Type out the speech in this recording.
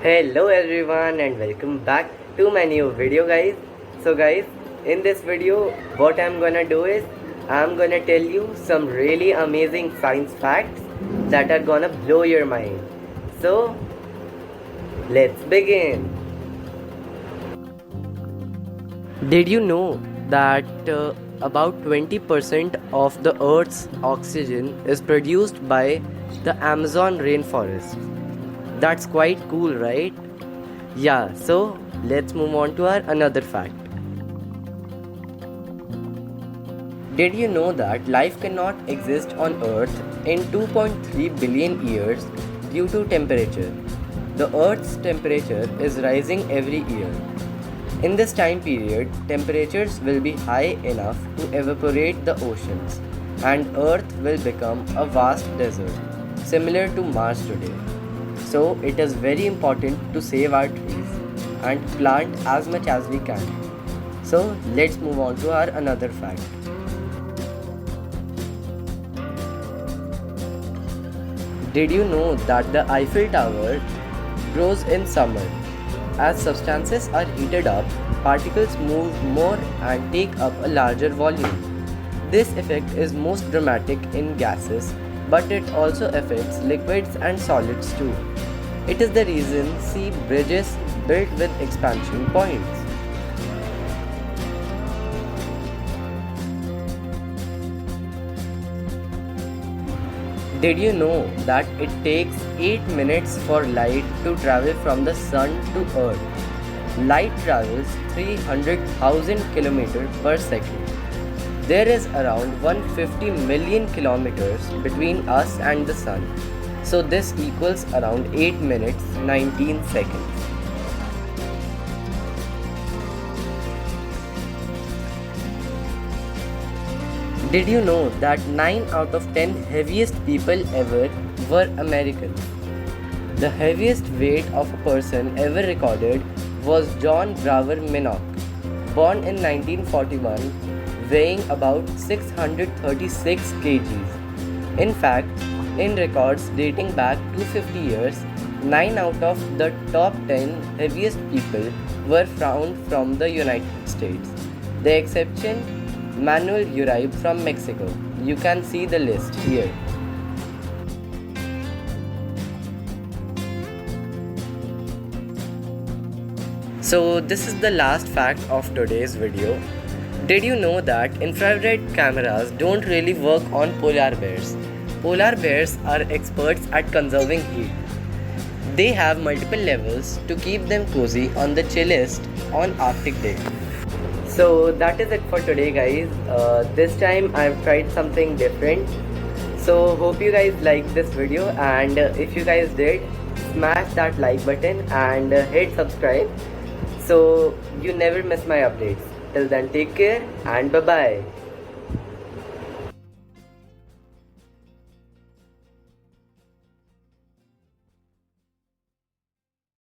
Hello everyone and welcome back to my new video guys. So guys, in this video what I'm gonna do is I'm gonna tell you some really amazing science facts that are gonna blow your mind. So let's begin. Did you know that about 20% of the earth's oxygen is produced by the Amazon rainforest? That's quite cool, right? Yeah, so let's move on to our another fact. Did you know that life cannot exist on Earth in 2.3 billion years due to temperature? The Earth's temperature is rising every year. In this time period, temperatures will be high enough to evaporate the oceans, and Earth will become a vast desert, similar to Mars today. So it is very important to save our trees and plant as much as we can. So let's move on to our another fact. Did you know that the Eiffel Tower grows in summer? As substances are heated up, particles move more and take up a larger volume. This effect is most dramatic in gases, but it also affects liquids and solids too. It is the reason see bridges built with expansion points. Did you know that it takes 8 minutes for light to travel from the sun to earth? Light travels 300,000 kilometers per second. There is around 150 million kilometers between us and the sun. So this equals around 8 minutes 19 seconds. Did you know that 9 out of 10 heaviest people ever were Americans? The heaviest weight of a person ever recorded was John Braver Minnock, born in 1941, weighing about 636 kgs. In fact, in records dating back 250 years, 9 out of the top 10 heaviest people were found from the United States. The exception, Manuel Uribe from Mexico. You can see the list here. So this is the last fact of today's video. Did you know that infrared cameras don't really work on polar bears? Polar bears are experts at conserving heat. They have multiple levels to keep them cozy on the chillest on Arctic day. So that is it for today guys. This time I've tried something different. So hope you guys liked this video, and if you guys did, smash that like button and hit subscribe so you never miss my updates. Till then, take care and bye bye.